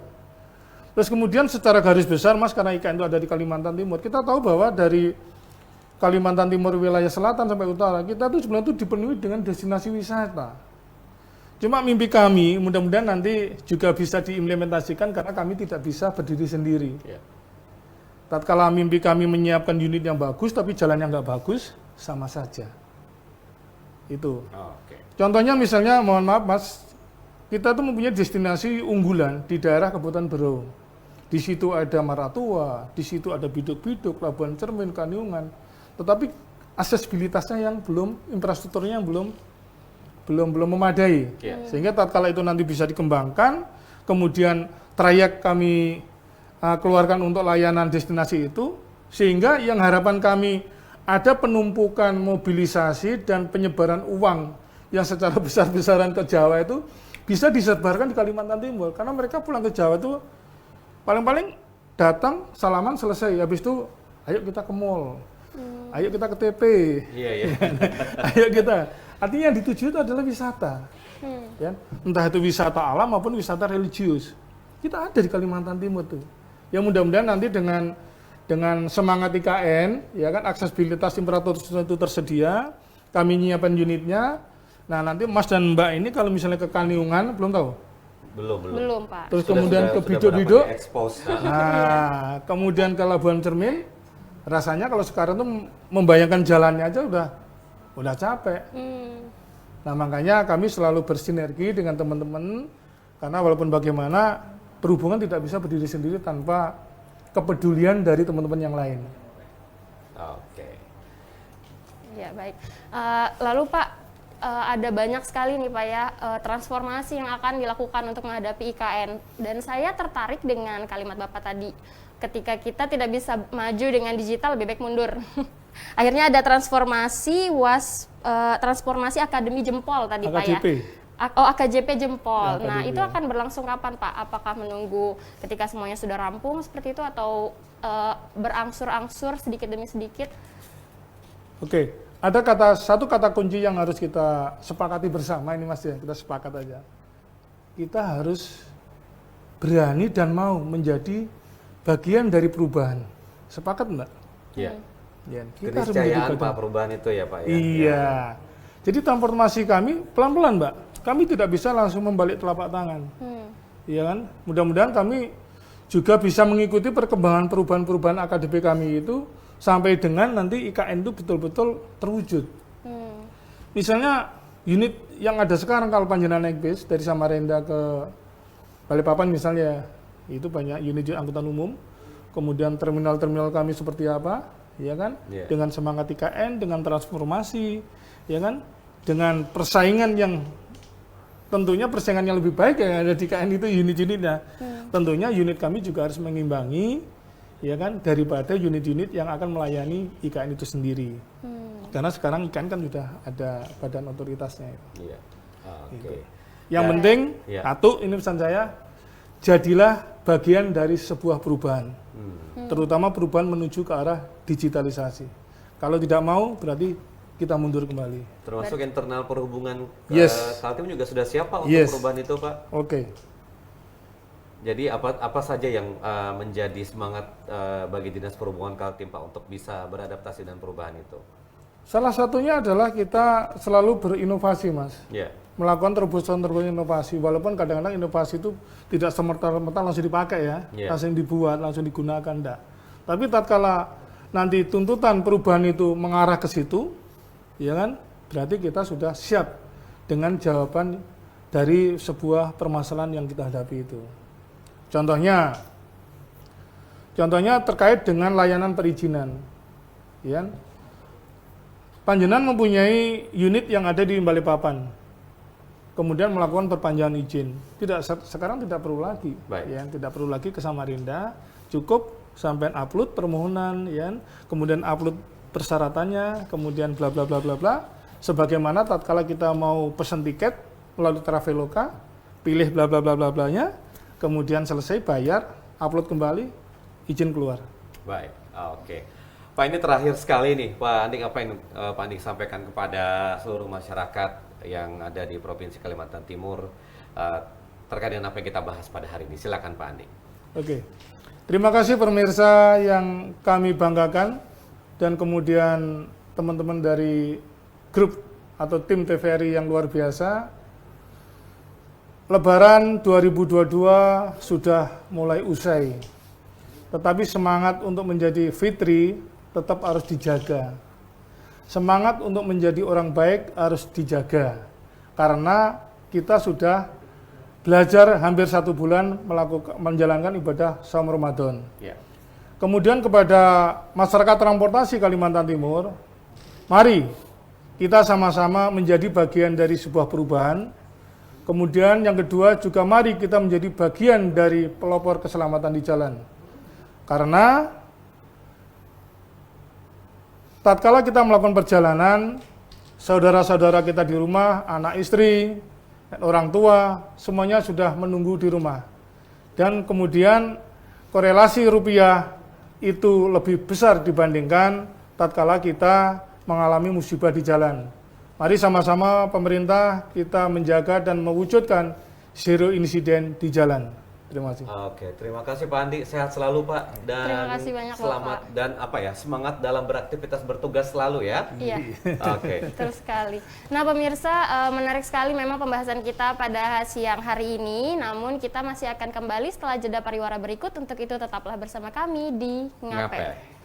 Terus kemudian secara garis besar, Mas, karena IKN itu ada di Kalimantan Timur, kita tahu bahwa dari Kalimantan Timur wilayah selatan sampai utara, kita tuh sebenarnya tuh dipenuhi dengan destinasi wisata. Cuma mimpi kami, mudah-mudahan nanti juga bisa diimplementasikan karena kami tidak bisa berdiri sendiri. Yeah. Tatkala mimpi kami menyiapkan unit yang bagus, tapi jalannya nggak bagus, sama saja. Itu. Contohnya misalnya, mohon maaf, Mas, kita tuh mempunyai destinasi unggulan di daerah Kabupaten Berau. Di situ ada Maratua, di situ ada Biduk-Biduk, Labuan Cermin, Kaniungan. Tetapi aksesibilitasnya yang belum, infrastrukturnya yang belum memadai. Sehingga tatkala itu nanti bisa dikembangkan, kemudian trayek kami keluarkan untuk layanan destinasi itu, sehingga yang harapan kami ada penumpukan mobilisasi dan penyebaran uang yang secara besar-besaran ke Jawa itu bisa disebarkan di Kalimantan Timur. Karena mereka pulang ke Jawa itu paling-paling datang, salaman, selesai. Habis itu, ayo kita ke mall. Ayo kita ke TP. Ayo kita. Artinya yang dituju itu adalah wisata. Ya? Entah itu wisata alam maupun wisata religius. Kita ada di Kalimantan Timur tuh. Ya mudah-mudahan nanti dengan semangat IKN, ya kan, aksesibilitas infrastruktur itu tersedia, kami nyiapkan unitnya. Nah, nanti Mas dan Mbak ini kalau misalnya ke Kaniungan, belum tahu? Belum, Pak. Terus kemudian ke Biduk-Biduk. Nah, kemudian ke Labuan Cermin. Rasanya kalau sekarang tuh membayangkan jalannya aja udah capek. Nah, makanya kami selalu bersinergi dengan teman-teman, karena walaupun bagaimana perhubungan tidak bisa berdiri sendiri tanpa kepedulian dari teman-teman yang lain. Oke. Ya baik. Lalu Pak, ada banyak sekali nih Pak ya transformasi yang akan dilakukan untuk menghadapi IKN. Dan saya tertarik dengan kalimat Bapak tadi, ketika kita tidak bisa maju dengan digital lebih baik mundur. Akhirnya ada transformasi transformasi Akademi Jempol tadi Pak ya. AKJP Jempol. Ya, nah AKJP, itu ya. akan berlangsung kapan Pak? Apakah menunggu ketika semuanya sudah rampung seperti itu atau berangsur-angsur sedikit demi sedikit? Oke, ada satu kata kunci yang harus kita sepakati bersama ini Mas ya, kita sepakat aja. Kita harus berani dan mau menjadi bagian dari perubahan. Sepakat enggak? Iya. Ya, kita harus menjadi Keniscayaan bagian. Pak perubahan itu ya Pak ya. Iya. Jadi transformasi kami pelan-pelan Mbak. Kami tidak bisa langsung membalik telapak tangan. Iya kan? Mudah-mudahan kami juga bisa mengikuti perkembangan perubahan-perubahan AKDP kami itu sampai dengan nanti IKN itu betul-betul terwujud. Misalnya unit yang ada sekarang kalau panjenengan naik bis dari Samarinda ke Balikpapan misalnya, itu banyak unit angkutan umum. Kemudian terminal-terminal kami seperti apa, ya kan? Yeah. Dengan semangat IKN, dengan transformasi, ya kan? Dengan persaingan yang tentunya persaingan yang lebih baik yang ada di IKN itu unit-unitnya. Tentunya unit kami juga harus mengimbangi, ya kan? Daripada unit-unit yang akan melayani IKN itu sendiri. Karena sekarang IKN kan sudah ada badan otoritasnya. Iya. Oke. Yang Ya. penting, Ya. satu, ini pesan saya, jadilah bagian dari sebuah perubahan. Terutama perubahan menuju ke arah digitalisasi. Kalau tidak mau, berarti kita mundur kembali. Termasuk internal perhubungan Yes. Kaltim juga sudah siap Pak untuk Yes. perubahan itu Pak. Oke. Jadi apa saja yang menjadi semangat bagi Dinas Perhubungan Kaltim Pak untuk bisa beradaptasi dengan perubahan itu? Salah satunya adalah kita selalu berinovasi, Mas. Ya. Melakukan terobosan-terobosan inovasi. Walaupun kadang-kadang inovasi itu tidak semerta-merta langsung dipakai ya. Yeah. Langsung dibuat, langsung digunakan, enggak. Tapi tatkala nanti tuntutan perubahan itu mengarah ke situ, ya kan? Berarti kita sudah siap dengan jawaban dari sebuah permasalahan yang kita hadapi itu. Contohnya terkait dengan layanan perizinan. Ya. Panjenengan mempunyai unit yang ada di Balikpapan. Kemudian melakukan perpanjangan izin. Sekarang tidak perlu lagi. Baik. Ya, tidak perlu lagi ke Samarinda, cukup sampai upload permohonan, ya. Kemudian upload persyaratannya, kemudian bla bla bla bla bla. Sebagaimana tatkala kita mau pesan tiket melalui Traveloka, pilih bla bla bla bla blanya, kemudian selesai bayar, upload kembali, izin keluar. Baik. Oke. Pak, ini terakhir sekali nih, Pak Andik, apa yang Pak Andik sampaikan kepada seluruh masyarakat yang ada di Provinsi Kalimantan Timur terkait dengan apa yang kita bahas pada hari ini? Silakan Pak Andik. Oke. Terima kasih pemirsa yang kami banggakan dan kemudian teman-teman dari grup atau tim TVRI yang luar biasa. Lebaran 2022 sudah mulai usai. Tetapi semangat untuk menjadi fitri tetap harus dijaga. Semangat untuk menjadi orang baik harus dijaga. Karena kita sudah belajar hampir 1 bulan menjalankan ibadah saum Ramadan. Ya. Kemudian kepada masyarakat transportasi Kalimantan Timur, mari kita sama-sama menjadi bagian dari sebuah perubahan. Kemudian yang kedua juga mari kita menjadi bagian dari pelopor keselamatan di jalan. Karena tatkala kita melakukan perjalanan, saudara-saudara kita di rumah, anak istri, orang tua, semuanya sudah menunggu di rumah. Dan kemudian korelasi rupiah itu lebih besar dibandingkan tatkala kita mengalami musibah di jalan. Mari sama-sama pemerintah kita menjaga dan mewujudkan zero insiden di jalan. Terima kasih. Oke, terima kasih Pak Andi. Sehat selalu Pak dan Terima kasih banyak, selamat Bapak. dan semangat dalam beraktivitas bertugas selalu ya. Iya. Oke. Betul sekali. Nah pemirsa, menarik sekali memang pembahasan kita pada siang hari ini. Namun kita masih akan kembali setelah jeda pariwara berikut. Untuk itu tetaplah bersama kami di Ngape. Ngape.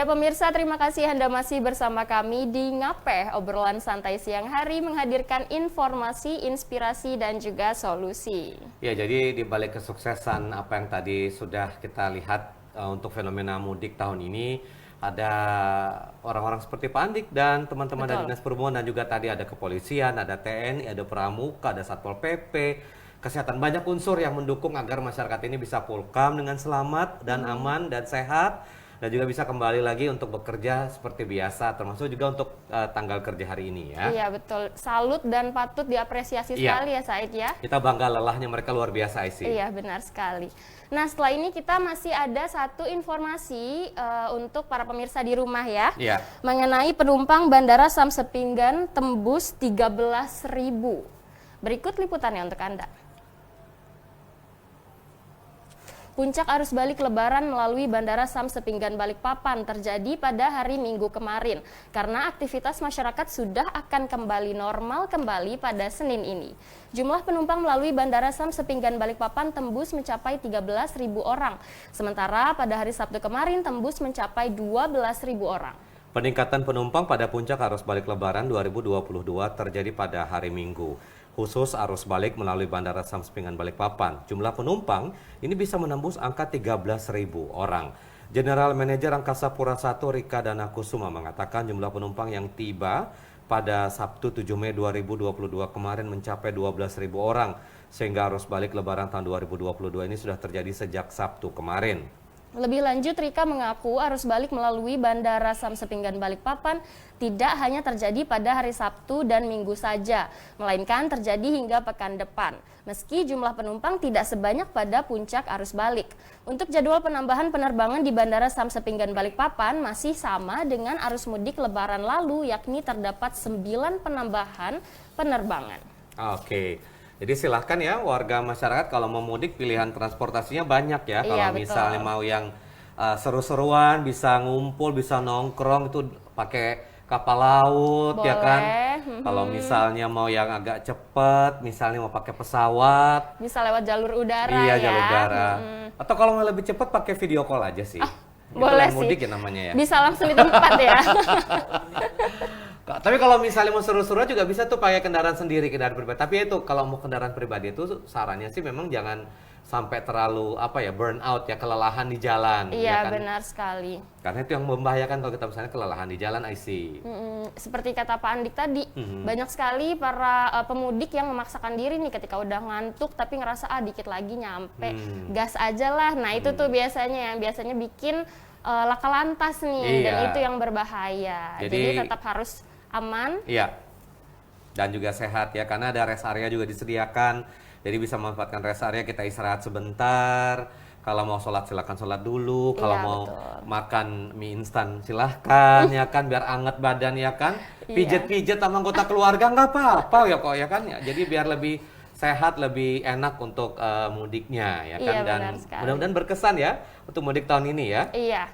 Ya pemirsa, terima kasih Anda masih bersama kami di Ngapeh, obrolan santai siang hari menghadirkan informasi, inspirasi, dan juga solusi. Ya, jadi di balik kesuksesan apa yang tadi sudah kita lihat untuk fenomena mudik tahun ini, ada orang-orang seperti Pak Andik dan teman-teman dari Dinas Perhubungan, dan juga tadi ada kepolisian, ada TNI, ada Pramuka, ada Satpol PP, kesehatan, banyak unsur yang mendukung agar masyarakat ini bisa pulkam dengan selamat dan aman dan sehat, dan juga bisa kembali lagi untuk bekerja seperti biasa, termasuk juga untuk tanggal kerja hari ini ya. Iya betul, salut dan patut diapresiasi sekali ya Said ya. Kita bangga, lelahnya mereka luar biasa Aisy. Iya benar sekali. Nah setelah ini kita masih ada satu informasi untuk para pemirsa di rumah ya. Iya. Mengenai penumpang Bandara Samsepinggan tembus 13.000. Berikut liputannya untuk Anda. Puncak arus balik lebaran melalui Bandara Samsepinggan Balikpapan terjadi pada hari Minggu kemarin karena aktivitas masyarakat sudah akan kembali normal kembali pada Senin ini. Jumlah penumpang melalui Bandara Samsepinggan Balikpapan tembus mencapai 13.000 orang, sementara pada hari Sabtu kemarin tembus mencapai 12.000 orang. Peningkatan penumpang pada puncak arus balik lebaran 2022 terjadi pada hari Minggu. Khusus arus balik melalui Bandara Samsepinggan Balikpapan, jumlah penumpang ini bisa menembus angka 13.000 orang. General Manager Angkasa Pura I Rika Danakusuma mengatakan jumlah penumpang yang tiba pada Sabtu 7 Mei 2022 kemarin mencapai 12.000 orang, sehingga arus balik lebaran tahun 2022 ini sudah terjadi sejak Sabtu kemarin. Lebih lanjut, Rika mengaku arus balik melalui Bandara Samsepinggan Balikpapan tidak hanya terjadi pada hari Sabtu dan Minggu saja, melainkan terjadi hingga pekan depan, meski jumlah penumpang tidak sebanyak pada puncak arus balik. Untuk jadwal penambahan penerbangan di Bandara Samsepinggan Balikpapan masih sama dengan arus mudik lebaran lalu, yakni terdapat 9 penambahan penerbangan. Oke. Jadi silahkan ya warga masyarakat kalau mau mudik pilihan transportasinya banyak ya. Kalau Iya, misalnya betul. mau yang seru-seruan, bisa ngumpul, bisa nongkrong itu pakai kapal laut ya kan. Kalau misalnya mau yang agak cepet, misalnya mau pakai pesawat, Bisa lewat jalur udara iya ya. jalur udara. Atau kalau mau lebih cepet pakai video call aja sih. Itu Boleh lain sih. mudik ya namanya ya. Bisa langsung di tempat ya. Tapi kalau misalnya mau seru-seruan juga bisa tuh pakai kendaraan sendiri, kendaraan pribadi. Tapi itu kalau mau kendaraan pribadi itu sarannya sih memang jangan sampai terlalu burn out ya, kelelahan di jalan. Iya ya kan? benar sekali. Karena itu yang membahayakan kalau kita misalnya kelelahan di jalan, IC. Seperti kata Pak Andik tadi, banyak sekali para pemudik yang memaksakan diri nih ketika udah ngantuk tapi ngerasa dikit lagi nyampe, gas aja lah. Nah itu tuh biasanya yang bikin laka lantas nih, dan Iya. itu yang berbahaya. Jadi tetap harus aman. Iya. Dan juga sehat ya, karena ada rest area juga disediakan. Jadi bisa memanfaatkan rest area, kita istirahat sebentar. Kalau mau sholat silakan sholat dulu. Kalau Iya, mau betul. makan mie instan silahkan ya kan, biar anget badan ya kan. Iya. Pijet-pijet sama anggota keluarga nggak apa-apa ya kok ya kan. Jadi biar lebih sehat, lebih enak untuk mudiknya ya kan. Iya, Dan benar sekali. mudah-mudahan berkesan ya untuk mudik tahun ini ya. Iya,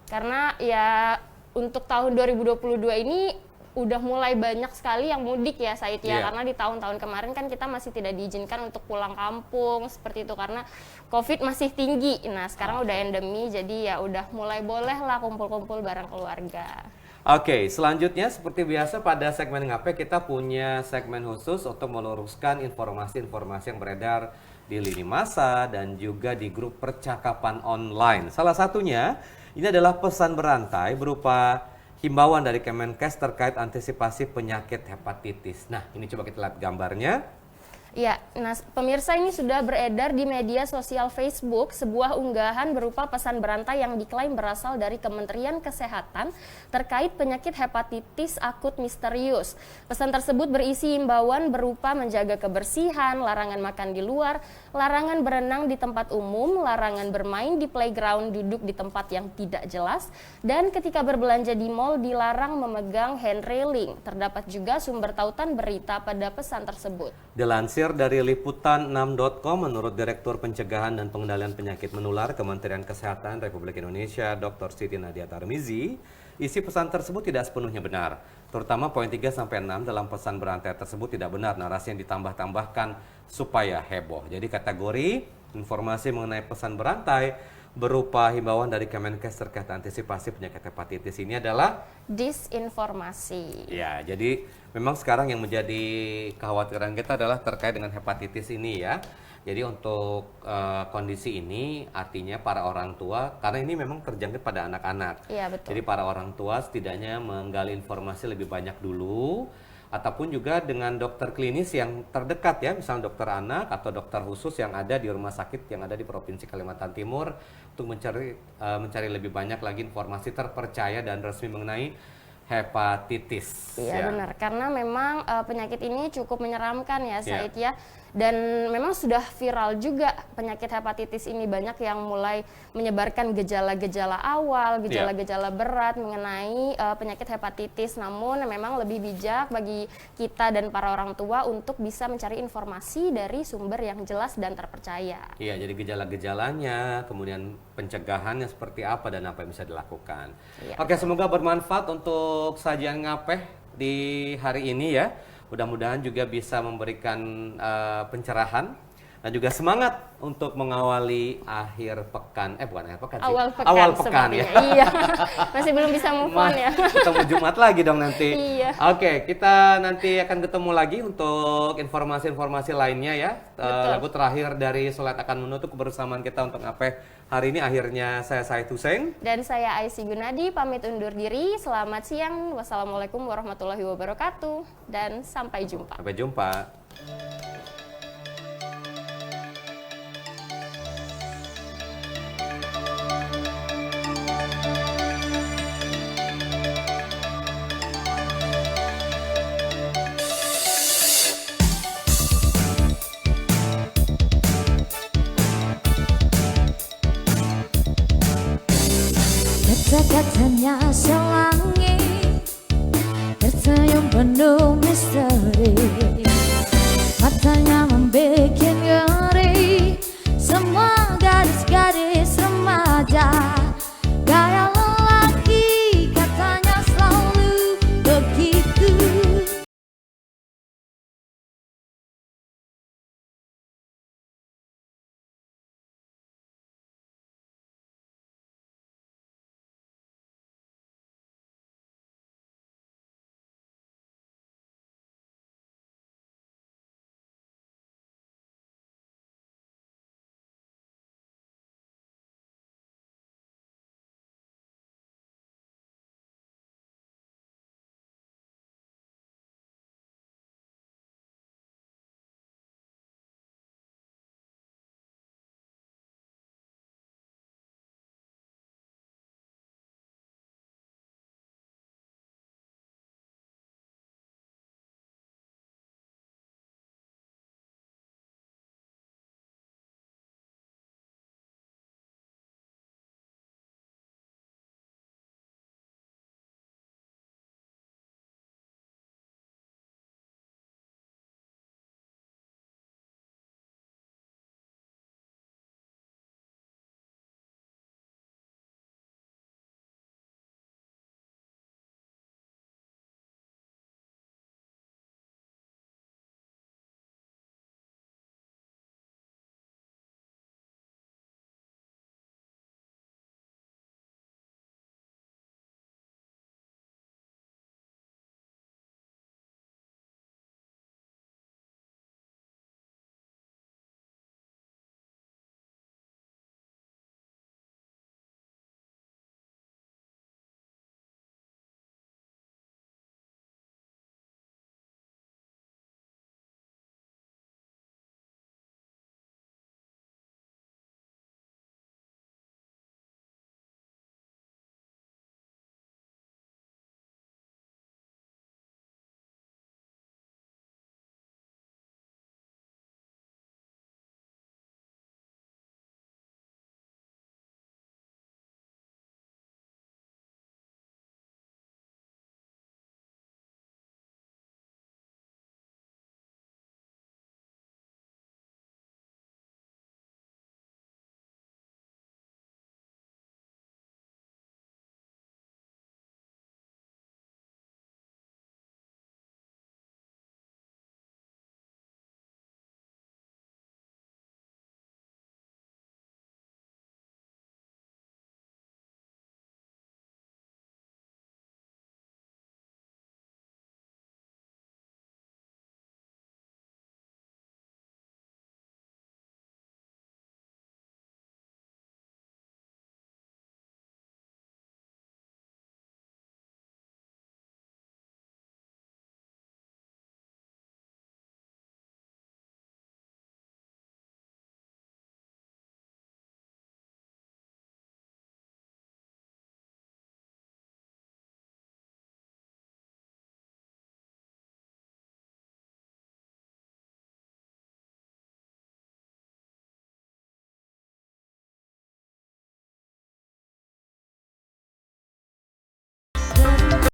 karena ya untuk tahun 2022 ini udah mulai banyak sekali yang mudik ya Said ya, Iya. karena di tahun-tahun kemarin kan kita masih tidak diizinkan untuk pulang kampung seperti itu karena COVID masih tinggi. Nah sekarang udah endemi, jadi ya udah mulai boleh lah kumpul-kumpul bareng keluarga. Oke, selanjutnya seperti biasa pada segmen Ngape kita punya segmen khusus untuk meluruskan informasi-informasi yang beredar di lini masa dan juga di grup percakapan online. Salah satunya ini adalah pesan berantai berupa himbauan dari Kemenkes terkait antisipasi penyakit hepatitis. Nah, ini coba kita lihat gambarnya. Ya, nah pemirsa, ini sudah beredar di media sosial Facebook sebuah unggahan berupa pesan berantai yang diklaim berasal dari Kementerian Kesehatan terkait penyakit hepatitis akut misterius. Pesan tersebut berisi himbauan berupa menjaga kebersihan, larangan makan di luar, larangan berenang di tempat umum, larangan bermain di playground, duduk di tempat yang tidak jelas, dan ketika berbelanja di mal dilarang memegang hand railing. Terdapat juga sumber tautan berita pada pesan tersebut. Dilansir dari liputan6.com, menurut Direktur Pencegahan dan Pengendalian Penyakit Menular Kementerian Kesehatan Republik Indonesia, Dr. Siti Nadia Tarmizi, isi pesan tersebut tidak sepenuhnya benar. Terutama poin 3-6 dalam pesan berantai tersebut tidak benar, narasi yang ditambah-tambahkan supaya heboh. Jadi kategori informasi mengenai pesan berantai berupa himbauan dari Kemenkes terkait antisipasi penyakit hepatitis ini adalah Disinformasi. ya, jadi memang sekarang yang menjadi kekhawatiran kita adalah terkait dengan hepatitis ini ya. Jadi untuk kondisi ini artinya para orang tua, karena ini memang terjangkit pada anak-anak. Iya, betul. Jadi para orang tua setidaknya menggali informasi lebih banyak dulu, ataupun juga dengan dokter klinis yang terdekat ya, misalnya dokter anak atau dokter khusus yang ada di rumah sakit yang ada di Provinsi Kalimantan Timur untuk mencari lebih banyak lagi informasi terpercaya dan resmi mengenai hepatitis. Iya, benar, karena memang penyakit ini cukup menyeramkan ya, Iya. Said ya. Dan memang sudah viral juga penyakit hepatitis ini, banyak yang mulai menyebarkan gejala-gejala awal, gejala-gejala berat mengenai penyakit hepatitis. Namun memang lebih bijak bagi kita dan para orang tua untuk bisa mencari informasi dari sumber yang jelas dan terpercaya. Iya, jadi gejala-gejalanya, kemudian pencegahannya seperti apa dan apa yang bisa dilakukan. Iya. Oke, semoga bermanfaat untuk sajian ngapeh di hari ini ya. Mudah-mudahan juga bisa memberikan pencerahan dan juga semangat untuk mengawali akhir pekan. Bukan akhir pekan sih. Awal pekan ya. sepertinya. Iya. Masih belum bisa move on ya. Ketemu Jumat lagi dong nanti. Iya. Oke, kita nanti akan ketemu lagi untuk informasi-informasi lainnya ya. Lagu terakhir dari Solat akan menutup kebersamaan kita untuk ngapeh hari ini. Akhirnya saya Said Hussein. Dan saya Aisy Gunadi pamit undur diri. Selamat siang. Wassalamualaikum warahmatullahi wabarakatuh. Dan sampai jumpa. Sampai jumpa. Kata-katanya selangi tersenyum penuh misteri, matanya membuat